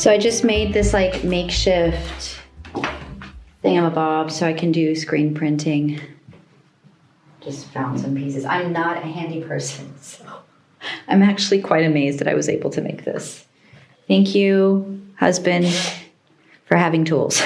So I just made this like makeshift thingamabob so I can do screen printing. Just found some pieces. I'm not a handy person, so I'm actually quite amazed that I was able to make this. Thank you, husband, for having tools.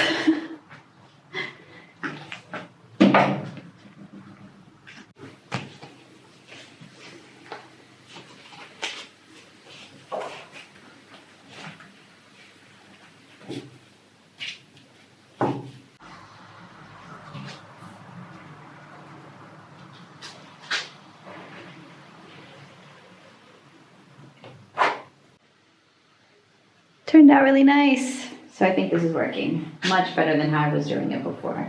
Turned out really nice. So I think this is working much better than how I was doing it before.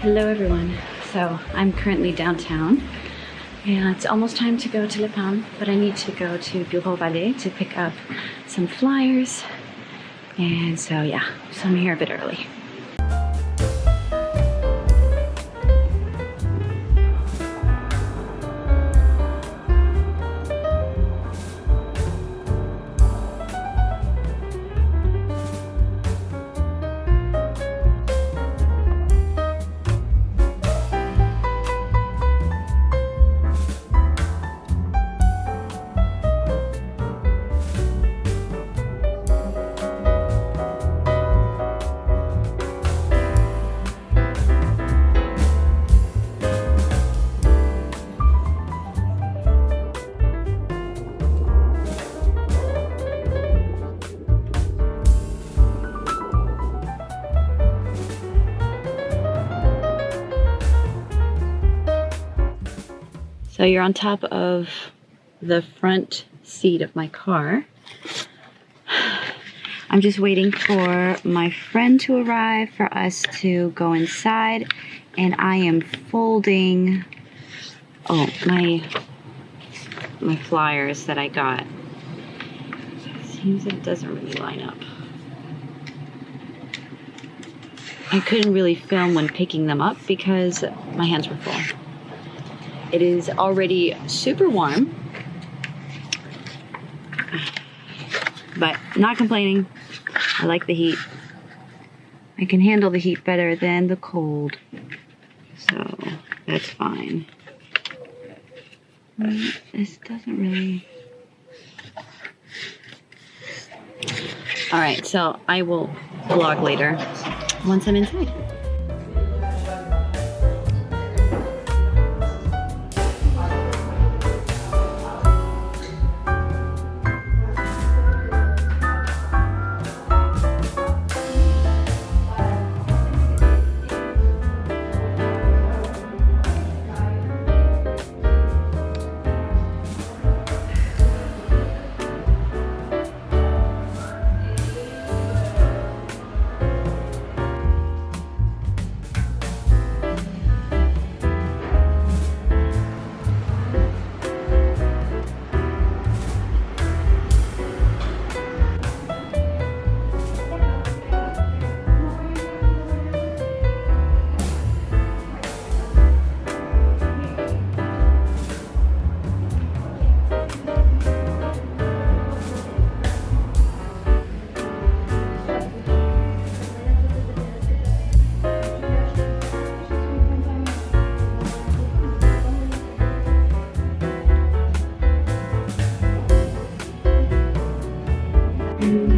Hello everyone. So I'm currently downtown and it's almost time to go to Le Pan, but I need to go to Bureau Vallée to pick up some flyers. And so yeah, so I'm here a bit early. So you're on top of the front seat of my car. I'm just waiting for my friend to arrive for us to go inside, and I am folding my flyers that I got. Seems it doesn't really line up. I couldn't really film when picking them up because my hands were full. It is already super warm, but not complaining. I like the heat. I can handle the heat better than the cold, so that's fine. This doesn't really... All right, so I will vlog later once I'm inside.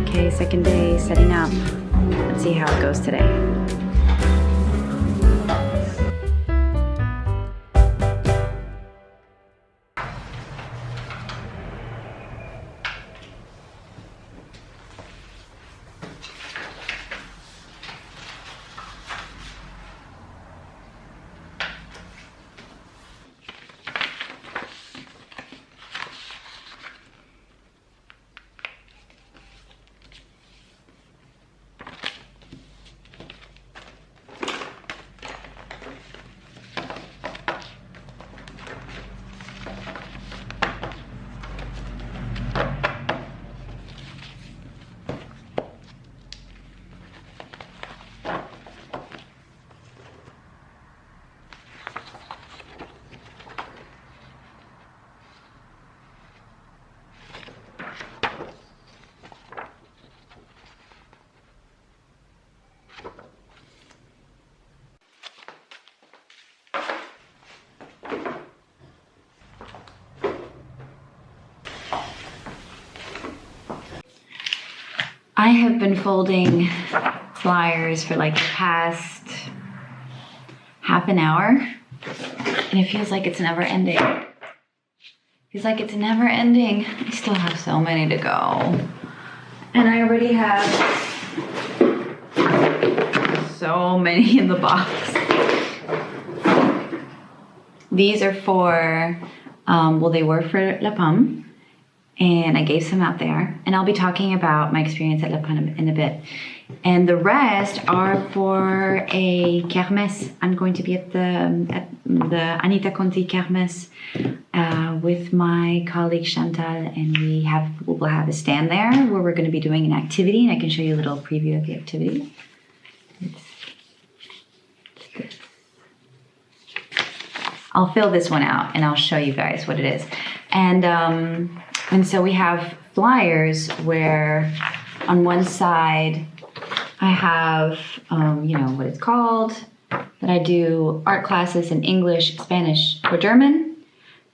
Okay, second day setting up. Let's see how it goes today. I have been folding flyers for like the past half an hour, and it feels like it's never ending. Feels like it's never ending. I still have so many to go. And I already have so many in the box. These are for, well, they were for La Pomme, and I gave some out there. And I'll be talking about my experience at La Pomme in a bit. And the rest are for a kermesse. I'm going to be at the Anita Conti kermesse with my colleague Chantal, and we'll have a stand there where we're going to be doing an activity, and I can show you a little preview of the activity. It's this. I'll fill this one out and I'll show you guys what it is. And so we have flyers where on one side I have, what it's called, that I do art classes in English, Spanish, or German.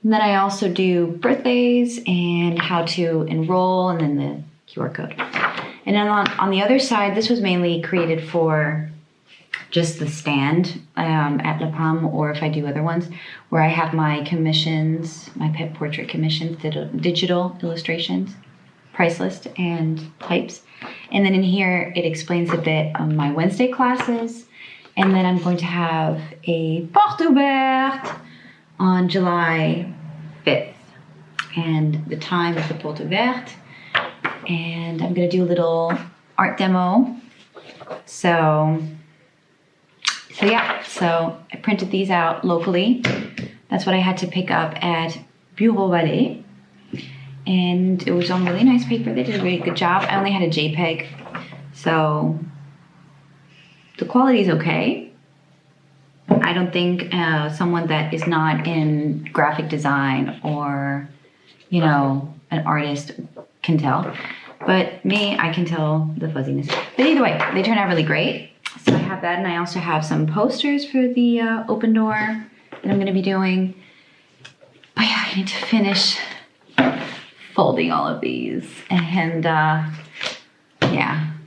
And then I also do birthdays and how to enroll, and then the QR code. And then on the other side, this was mainly created for just the stand at La Pomme, or if I do other ones, where I have my commissions, my pet portrait commissions, digital illustrations, price list, and types. And then in here, it explains a bit on my Wednesday classes. And then I'm going to have a porte ouverte on July 5th. And the time is the porte ouverte. And I'm going to do a little art demo. So I printed these out locally. That's what I had to pick up at Bureau Ballet. And it was on really nice paper. They did a really good job. I only had a JPEG, so the quality is okay. I don't think someone that is not in graphic design or, an artist can tell. But me, I can tell the fuzziness. But either way, they turned out really great. So I have that, and I also have some posters for the open door that I'm going to be doing. But yeah, I need to finish folding all of these. And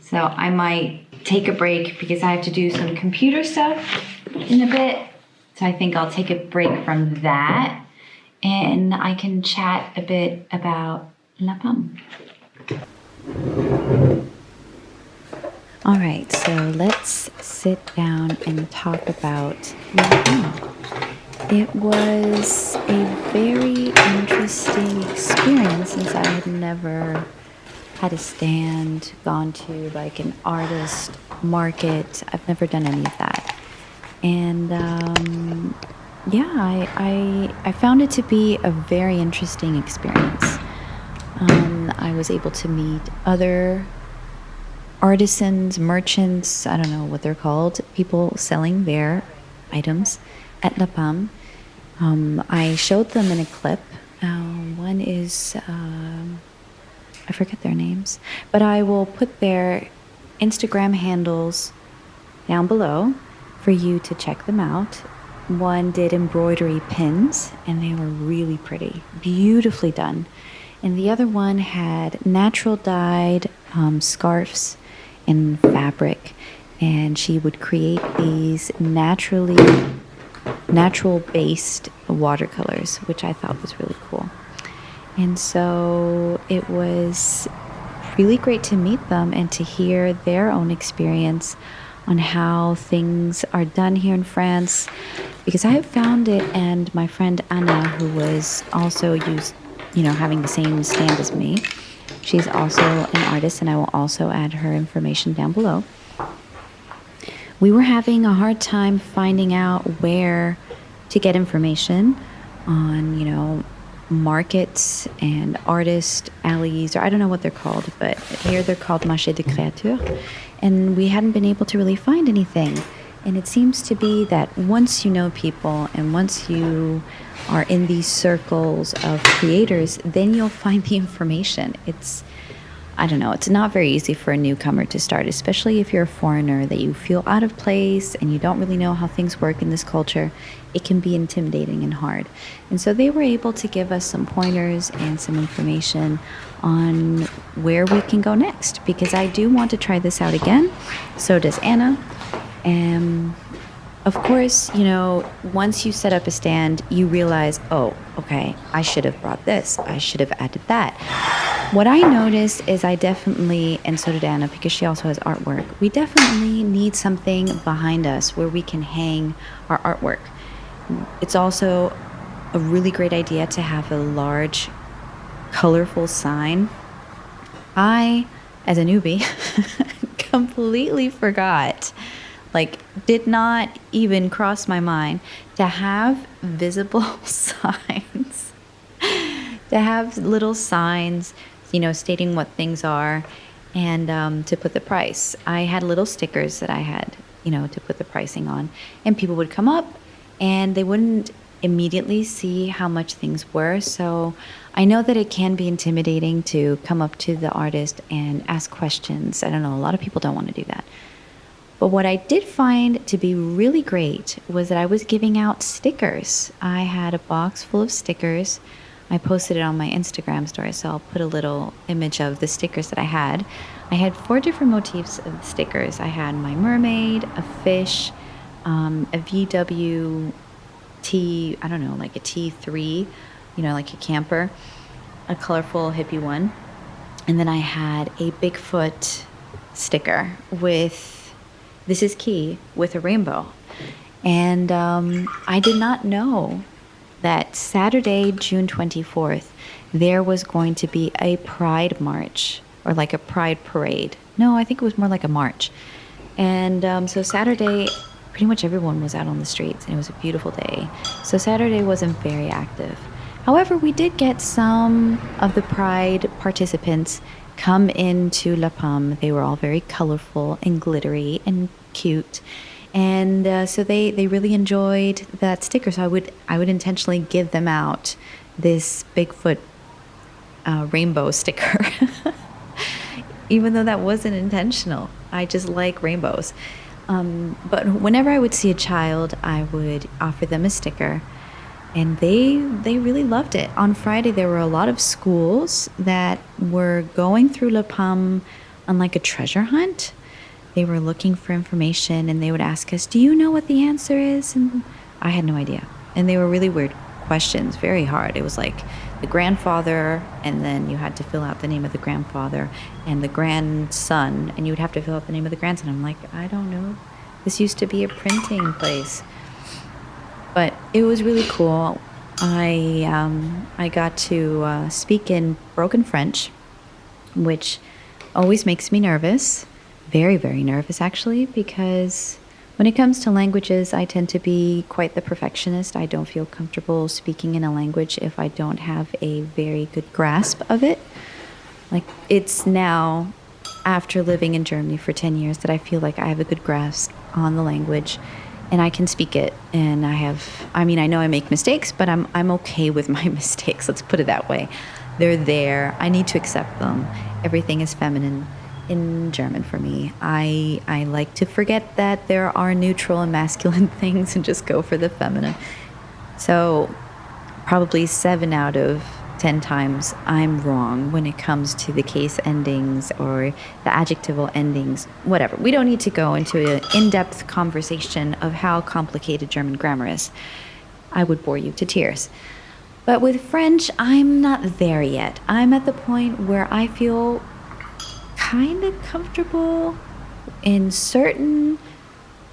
so I might take a break because I have to do some computer stuff in a bit. So I think I'll take a break from that, and I can chat a bit about La Pomme. All right, so let's sit down and talk about La Pomme. It was a very interesting experience since I had never had a stand, gone to like an artist market. I've never done any of that. And I found it to be a very interesting experience. I was able to meet other artisans, merchants, I don't know what they're called, people selling their items at La Pomme. I showed them in a clip. One is, I forget their names, but I will put their Instagram handles down below for you to check them out. One did embroidery pins, and they were really pretty, beautifully done. And the other one had natural dyed scarves in fabric, and she would create these natural based watercolors, which I thought was really cool. And so it was really great to meet them and to hear their own experience on how things are done here in France, because I have found it, and my friend Anna, who was also having the same stand as me, she's also an artist, and I will also add her information down below. We were having a hard time finding out where to get information on, markets and artist alleys, or I don't know what they're called, but here they're called marché de créateurs, and we hadn't been able to really find anything. And it seems to be that once you know people and once you are in these circles of creators, then you'll find the information. I don't know, it's not very easy for a newcomer to start, especially if you're a foreigner, that you feel out of place and you don't really know how things work in this culture. It can be intimidating and hard. And so they were able to give us some pointers and some information on where we can go next, because I do want to try this out again. So does Anna. And of course, you know, once you set up a stand, you realize, oh, okay, I should have brought this. I should have added that. What I noticed is I definitely, and so did Anna, because she also has artwork, we definitely need something behind us where we can hang our artwork. It's also a really great idea to have a large, colorful sign. I, as a newbie, completely forgot, like, did not even cross my mind to have visible signs, to have little signs, you know, stating what things are, and to put the price. I had little stickers that I had, you know, to put the pricing on, and people would come up and they wouldn't immediately see how much things were. So I know that it can be intimidating to come up to the artist and ask questions. I don't know, a lot of people don't want to do that. But what I did find to be really great was that I was giving out stickers. I had a box full of stickers. I posted it on my Instagram story, so I'll put a little image of the stickers that I had. I had 4 different motifs of stickers. I had my mermaid, a fish, a VW T, I don't know, like a T3, you know, like a camper, a colorful hippie one. And then I had a Bigfoot sticker with, this is key, with a rainbow. And I did not know that Saturday, June 24th, there was going to be a pride march, or like a pride parade. No, I think it was more like a march. And so Saturday, pretty much everyone was out on the streets, and it was a beautiful day. So Saturday wasn't very active. However, we did get some of the pride participants come into La Palme. They were all very colorful and glittery and cute. And so they really enjoyed that sticker. So I would intentionally give them out this Bigfoot rainbow sticker, even though that wasn't intentional. I just like rainbows. But whenever I would see a child, I would offer them a sticker, and they really loved it. On Friday, there were a lot of schools that were going through La Palme on like a treasure hunt. They were looking for information, and they would ask us, do you know what the answer is? And I had no idea. And they were really weird questions, very hard. It was like the grandfather, and then you had to fill out the name of the grandfather, and the grandson, and you would have to fill out the name of the grandson. I'm like, I don't know. This used to be a printing place. But it was really cool. I got to speak in broken French, which always makes me nervous. Very, very nervous, actually, because when it comes to languages, I tend to be quite the perfectionist. I don't feel comfortable speaking in a language if I don't have a very good grasp of it. Like, it's now, after living in Germany for 10 years, that I feel like I have a good grasp on the language, and I can speak it. And I know I make mistakes, but I'm okay with my mistakes. Let's put it that way. They're there. I need to accept them. Everything is feminine in German for me. I like to forget that there are neutral and masculine things and just go for the feminine. So probably 7 out of 10 times I'm wrong when it comes to the case endings or the adjectival endings, whatever. We don't need to go into an in-depth conversation of how complicated German grammar is. I would bore you to tears. But with French, I'm not there yet. I'm at the point where I feel kind of comfortable in certain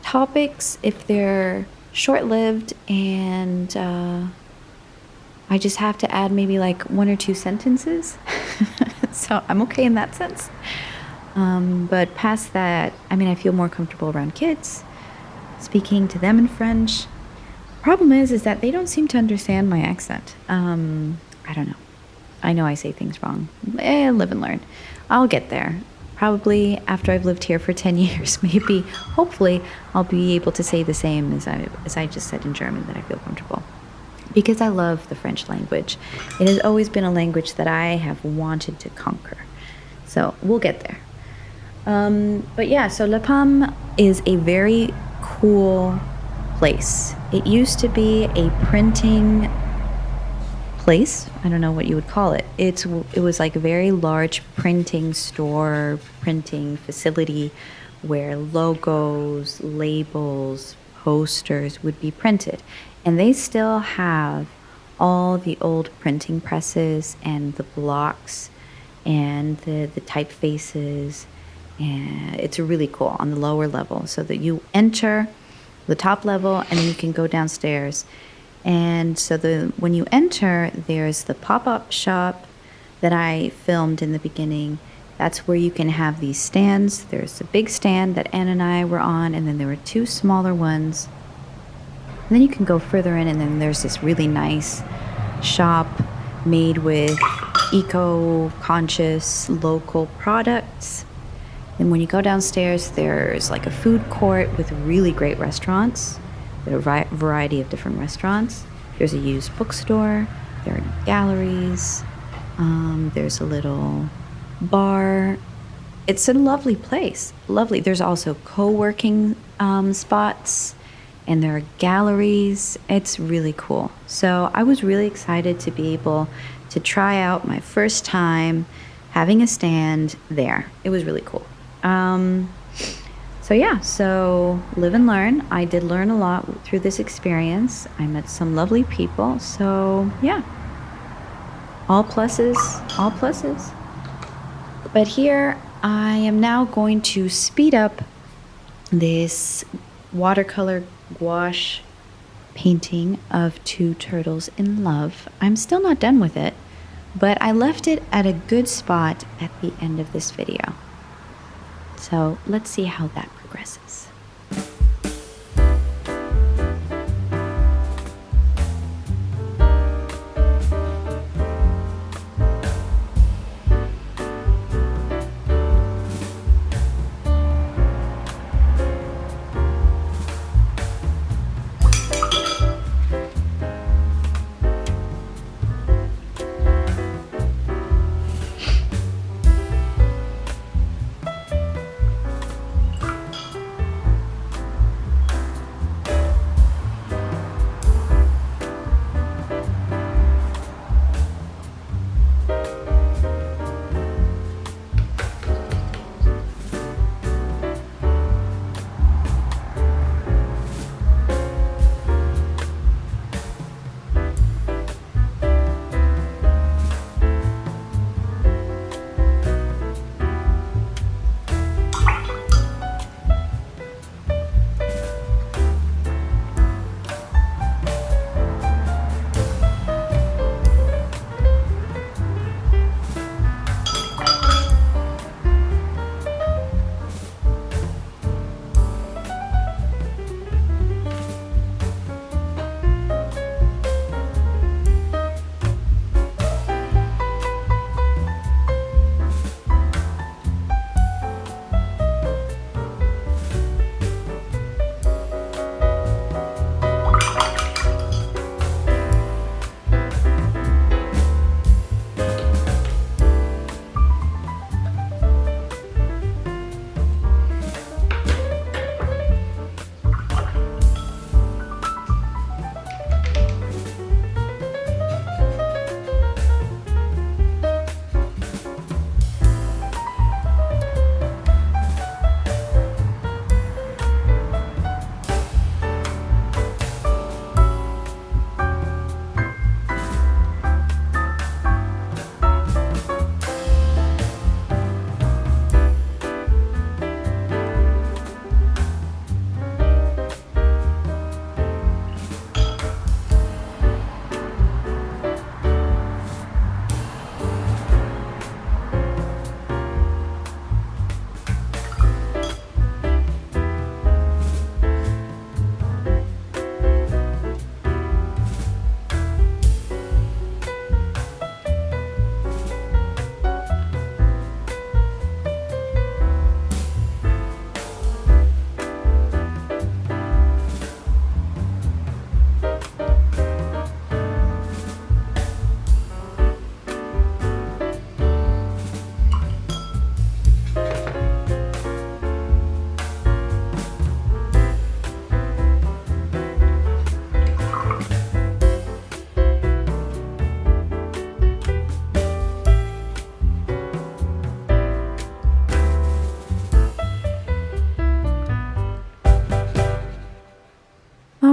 topics if they're short-lived, and I just have to add maybe like 1 or 2 sentences. So I'm okay in that sense. But past that, I feel more comfortable around kids, speaking to them in French. Problem is that they don't seem to understand my accent. I don't know. I know I say things wrong. Live and learn. I'll get there. Probably after I've lived here for 10 years, maybe, hopefully, I'll be able to say the same as I just said in German, that I feel comfortable. Because I love the French language. It has always been a language that I have wanted to conquer. So we'll get there. But yeah, so La Palme is a very cool place. It used to be a printing place. I don't know what you would call it. It was like a very large printing store, printing facility where logos, labels, posters would be printed. And they still have all the old printing presses and the blocks and the typefaces. And it's really cool on the lower level, so that you enter the top level and then you can go downstairs. And so when you enter, there's the pop-up shop that I filmed in the beginning. That's where you can have these stands. There's a big stand that Anne and I were on, and then there were 2 smaller ones. And then you can go further in, and then there's this really nice shop made with eco-conscious local products. And when you go downstairs, there's like a food court with really great restaurants. There are a variety of different restaurants. There's a used bookstore. There are galleries. There's a little bar. It's a lovely place. Lovely. There's also co-working spots, and there are galleries. It's really cool. So I was really excited to be able to try out my first time having a stand there. It was really cool. So live and learn. I did learn a lot through this experience. I met some lovely people. So yeah, all pluses, all pluses. But here I am now going to speed up this watercolor gouache painting of 2 turtles in love. I'm still not done with it, but I left it at a good spot at the end of this video. So let's see how that progresses.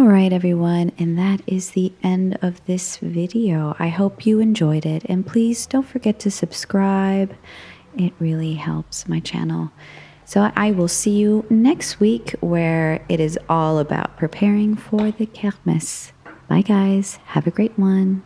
All right, everyone, and that is the end of this video. I hope you enjoyed it, and please don't forget to subscribe. It really helps my channel. So I will see you next week, where it is all about preparing for the kermesse. Bye, guys. Have a great one.